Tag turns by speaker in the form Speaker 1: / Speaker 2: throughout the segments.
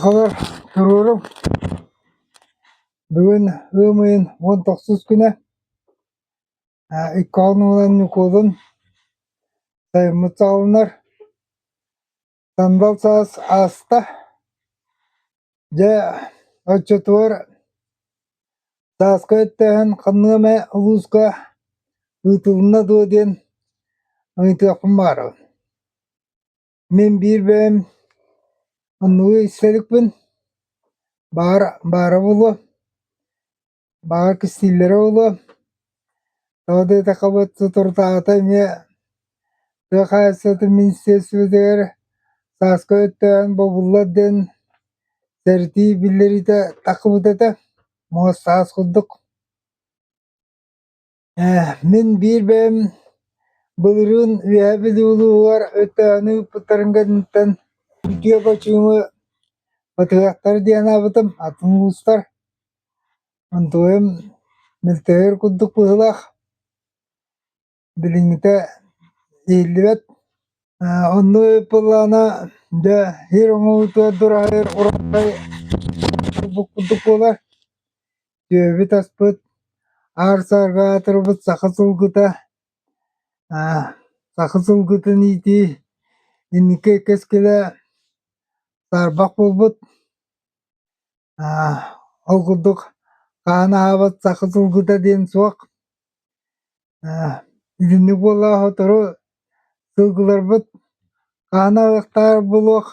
Speaker 1: kadar duruyorum. Bugün ığmayın 19 güne. İlk olan Nikol'un sayımız alınır. Sandal sağız asta. Je açıtır. Sağızka ettiğin kanıme uluzka ıtılına doğdun. Ayıtıqım var. Men bir benim onu istedik bin. Bara bulu. Bara kıstilleri bulu. Doğru da kabat tuturta atayım. Kayasatı ministersizler sasko ettiğin babulladın serti billeri de takımı da muhassas kıldık. Min bir benim bulurum ve bilulu var öteni pıtırıngantan video başımı patıqtar diyen abıdım atın uluslar. Antoyum miltehir kudduk bululah bilingite eğilibet. Onu yapılana da her umutu durayır orayı bulduk bolar. Göbü taspıt arsarga atırıbıt sakısıl gıta niti innike keskile sarbak bulbut. Okuduk kana habat sakısıl gıta diyen suak. İzinlik bolla hotoru sılgılar bıt kana ıktar buluq.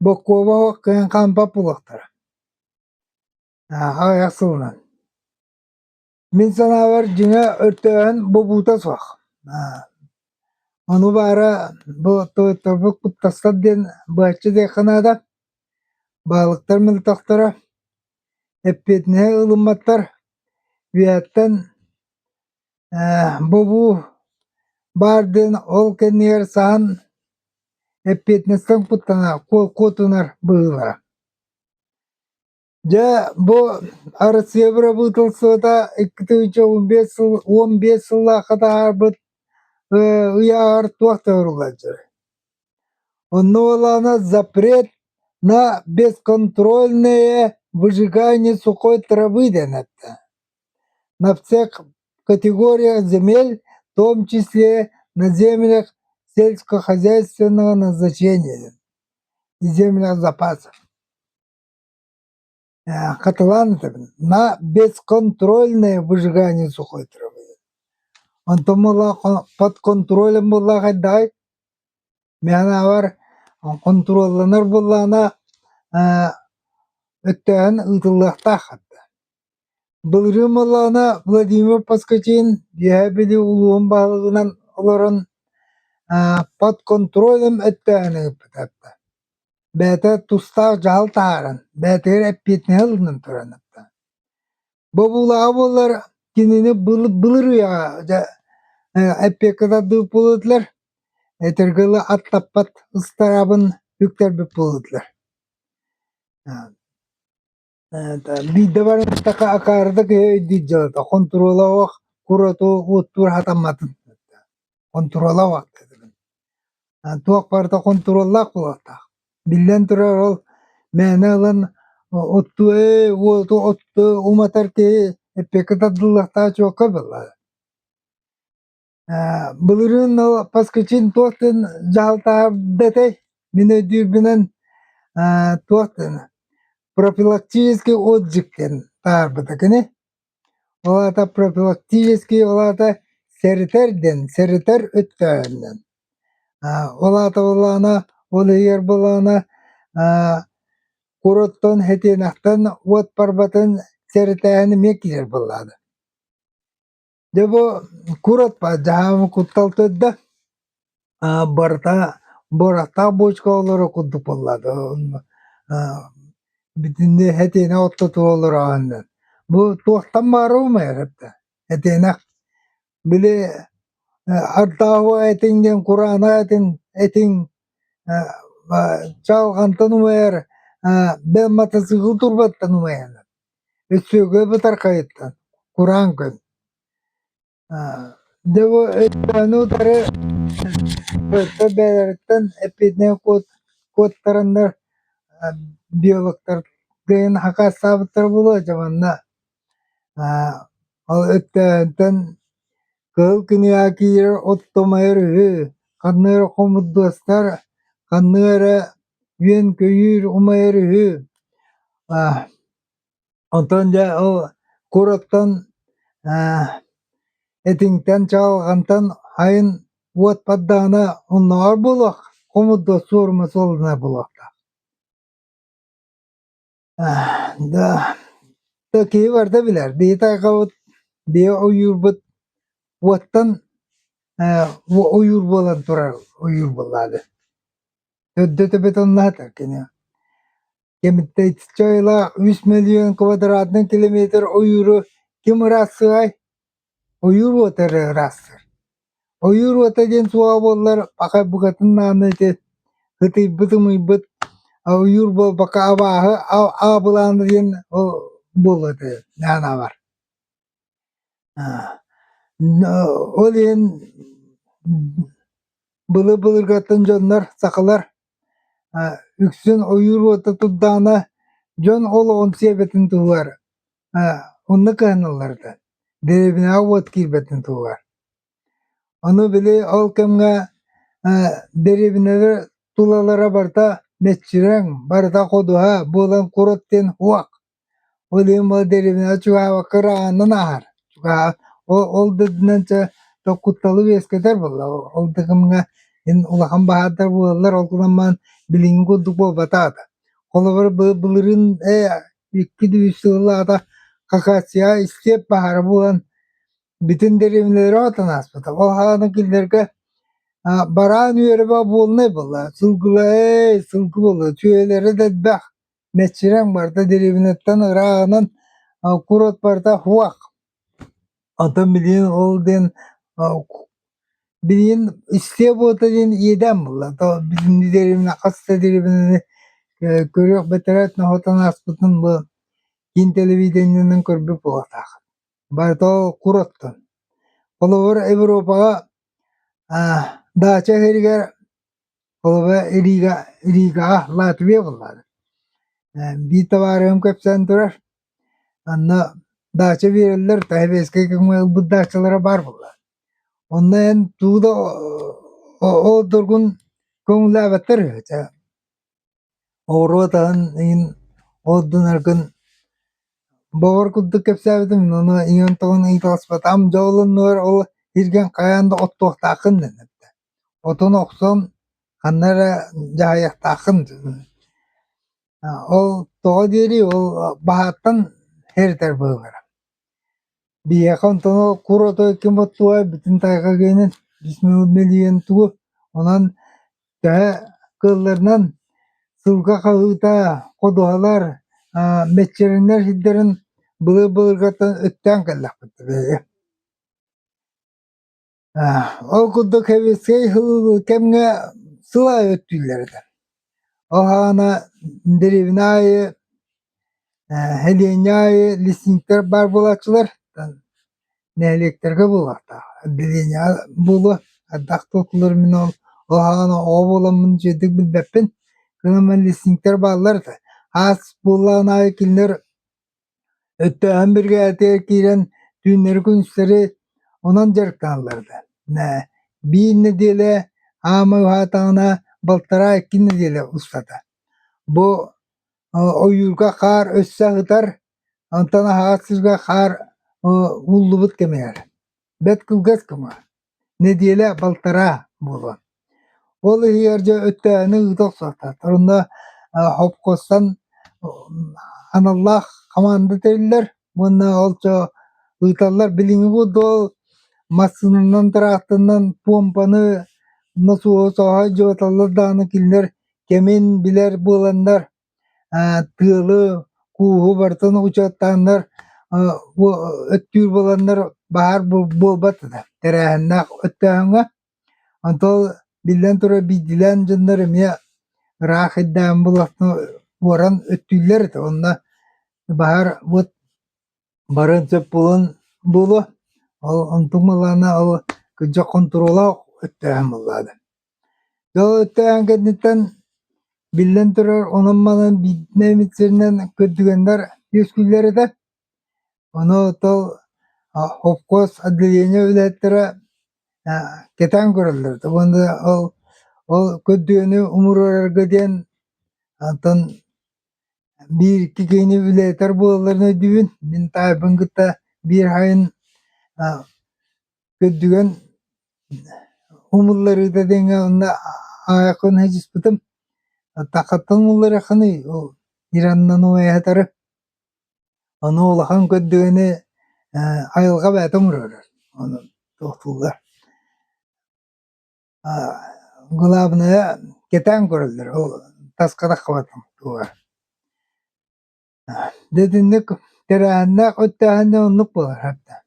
Speaker 1: Bokkoba kıyan kampa buluqtar. Ayak sılınan. Min sana var jine örtüğün bu buta soğuk. Onu bara bu toybuk kuttastad den bahçe dekanada balıklar miltaktara epetine ılımmatlar viyattan bu bardın ol kenyer sahan epetnesten kuttana kotunar bığılara. Ja bu arasıya bıra bıtılsa da 15 yıla kadar bıt uyar tuakta urulacak. Onu olana запрет на бесконтрольное выжигание сухой травы денется. На всех категориях земель, в том числе на землях сельскохозяйственного назначения и землях запасов. Каталанцы на бесконтрольное выжигание сухой травы. Он то под контролем была гадай. Мяна var kontrollanır bullana ötteğen ıtıllıqta hatta. Bılırım bullana Vladimir Paskatin diye uluğun bağlığından olurun под контролем ötteğen ıpıtatta. Bete tusta jal taran. Bete epitne ılının turanıpta. Bu bulağı bullar kinini bılır ya. Epek kadar dıp bulutlar. Etergılı at-tappat ıstarabın yükler bir bulutlar. Bir de var taka akarda ki diyeceğiz. Kontrola vak kuratu uttur hatamatın. Kontrola vak dedim. Tuak parta kontrola kulakta. Bilden turar ol. Mene alan ottu umatar ki epekata dullakta çok kabılar. Bılırın paskıçın tuaktın jalta dete mine dürbünen tuaktın профилактический отжиктен тарбытыкыны олата профилактический олата серитер өттөөннен олата олана олыйер болана куроттон хетенахтан от парбатын серитээни мекилер боллады дебо курот па жаамы кутталтыдда бората бочка олоро куддук боллады bütünde hetene ottu olur ağından. Bu tuğtan marı mı yarıptı? Hetene bile Allahu etinden Kur'an'a etin çalğantı numayar ben matasıgıl turbatta numayar. Üstüge bitar kayıttan. Kur'an kın. Devo etanu tarı böyle belirten epidne kod taranlar biyologlar deyin hakas sabıtlar bulu jamanna. Al ötten kıl kınıyaki yer ottomayırı, kanları komuddostlar, kanları yüen köyür umayırı. Ontonca o kurottan etingten çalgantan hayın uat paddana onlar bulak. Komuddos sorma soluna bulak. Da ki var da biler. Dita kavut diye uyur but uattan uyur bolan turar uyur boladı. Öddete beton natar kene. Kemitte çoyla 3 milyon kvadratlı kilometre uyuru kim rastı ay? Uyur otar rastı. Uyur otajen suğa bollar pakai bukatın nanı te hıtı bıtımı bıt uyur bol baka abahı abulanı diyen o boladı nana var. O diyen bılırgatın jonlar sakalar üksün uyur ota tuddana jon ol on sebetin tuvar. Onu kanallarda. Derebine avat kirbetin tuvar. Onu bile al kemga derebineler tulalara barta meçiren barta koduha bolan kurotten huak. Olim o derebine çuha vakara nanahar. Çuha ol dedince tokuttalı vesketer bolla. Ol kemga in ulaham bahadır bolar ol kudaman bilingu dukbo batata. Kolabar bılırın iki düğüsü da kakasya istep bahar bulan bütün derimleri atan aspata. O hanakillerge baran yörebe bol ne bolla. Sılgı bolla. Tüyeleri de bak. Meçiren barda derivinetten ırağının kurot barda huak. Atan bilin ol den bilin istep ota den yeden bolla. Bizim derimine kasta derimine görüyor beterat na hotan aspatın bu kin televideninin körbe poğatak. Barda kurottan. Kolor Avrupa'ya daça heriger kolor Riga Latvia bunlar. Bir tavarım kapsan durar. Anna daça verirler tahebeske kımı bu daçalara var bunlar. Ondan tuğda o durgun konular batır. Orada in odun erkin Bawar kudduk kepsebdim onu iyon toğun itaspat am jolun nur ol hirgen kayanda ottuq takın dedi. Otun okson kanlara jayak takın. Ol toğa deri ol bahattan her tarafı var. Bir yakın tono kuroto kimot tuğa bütün tayga genen 100 milyon tuğu onan daha kıllarından sılga kağıta kodohalar meçerinler hidderin bılırgatan ötten kallak bitti. O kudduk heveskey kemge sıla öttülerden. O hana derevnayı heliyenyayı listingler bar bulakçılar nehelekterge bulakta. Delenya bulu adak tutulur min ol. O hana o bulamın jedik bilbeppin kınaman listingler bağlardı. Has bulanayı kinler ötte birge ate kiren tüynleri kunçları onan jarkanlardı. Ne bir dile ama hatana baltara ikinci dile ustada. Bu oyurga kar össe hıtar antana hasızga kar ullubut kemer. Bet kılgaz kıma. Ne dile baltara bulu. Olu hiyerce ötte ne ıdak sata. Tarında hopkostan anallah kamandı derler. Bunlar olça ıtallar bilimi bu do masından tarafından pompanı nasıl olsa jotallar dağını killer kemin biler bulanlar tığlı kuhu bartan uçatanlar bu öttür bulanlar bahar bol batıda terehennak öttüğünge antol bilden tura bidilen canlarım ya rahidden bulatını varan öttüller de onda bahar bu barın çöp bulan bulu untuk malana kerja kontrola öttüğün buladı. Yo öttüğün kendinden Billen turar onun bana bitme mitsinden kötügenler yüz külleri de onu tol hopkos adliyene ülettire keten kurulur. Onda o kötügeni umurlar diyen anton bir iki geni ületter buğalarına düğün min taybın gıtta bir hayın kötügen umurları da denge onda ayakın hecis bıtım takattan umurları kanı o İran'dan o ayatarı onu olahan kötügeni ayılga bäte murarlar. Onu tohtullar. Gulabına keten kurulur. O taskada kavatım. Dedinlik terahanda öttahanda onluk bolar hatta.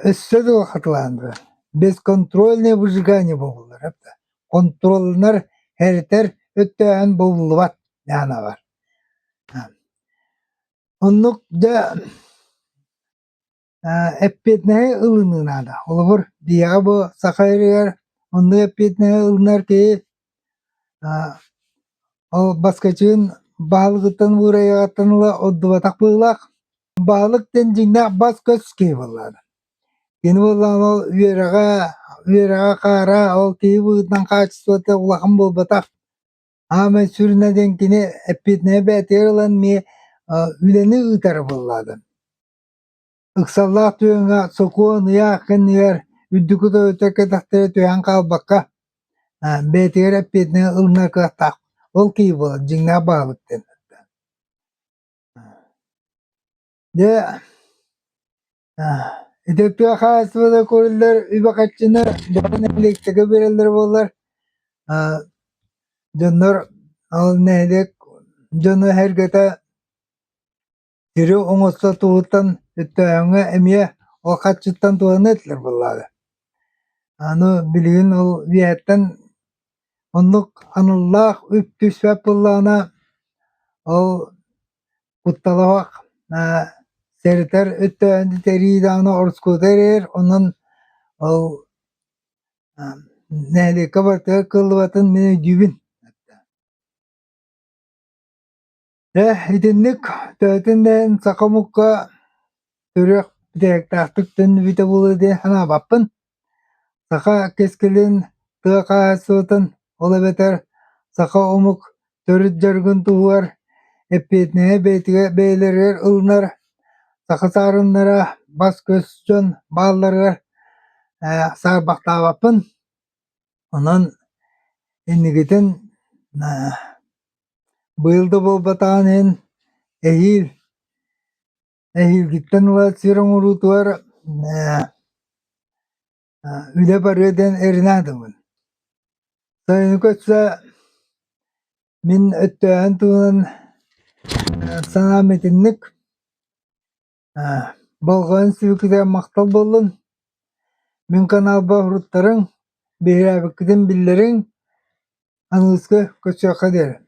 Speaker 1: Össöz o hatlandı. Без контрольне выжигание болулар hatta. Kontrollar herter öttahan bolulvat yana var. Onluk da epetnehe ılınına da. Olur. Diya bu sakayırlar. Onu epetnehe ılınar ki o baskıcın balıktan buraya atanla o duvatak bıylak. Balık dencinne bas göz ki valladı. Yeni valladı o üyerağa kara o ki bığıttan kaçısı öte ulakın bol batak. Ama sürüne denkini epetnehe beter olan mi üleni ıtar valladı. Iksallah tüyünga sokuğun yakın yer üddükü de öteke tahtaya tüyen kalbakka beter epetnehe ılına kıhtak. Ol ki bu cingna balık den. De edepte hasbada koruller übakaçını devan elektrike verirler bollar. Jonlar al nehdek jonu her gata tiri oңosta tuğutan öttüğüne emiye o kaçıttan tuğan etler bollar. Anu bilgin o viyetten onluk anullah üptüs ve bullana o kuttalavak seriter öttüğünde teriyidana orsku terir onun o nehli kabartı kılvatın mene dübün. İtinlik tötünden sakamukka törük bitek taktık tün vite bulu de hana bappın. Saka keskilin tıqa soğutun ola beter saka omuk törüt jargın tuğar epetneye beytige beylerer ılnar saka sarınlara bas göz jön bağları sar bakta bappın. Ondan ennigitin bıyıldı bol batağın en ehil gitten ulan sirang urutuar üle barıden erinadımın. Sayın kötse min öttüğün tuğun sanametinlik balğın süvükide maktal bolun min kanal bahrutların bir abikidin billerin anıskı kötse kader.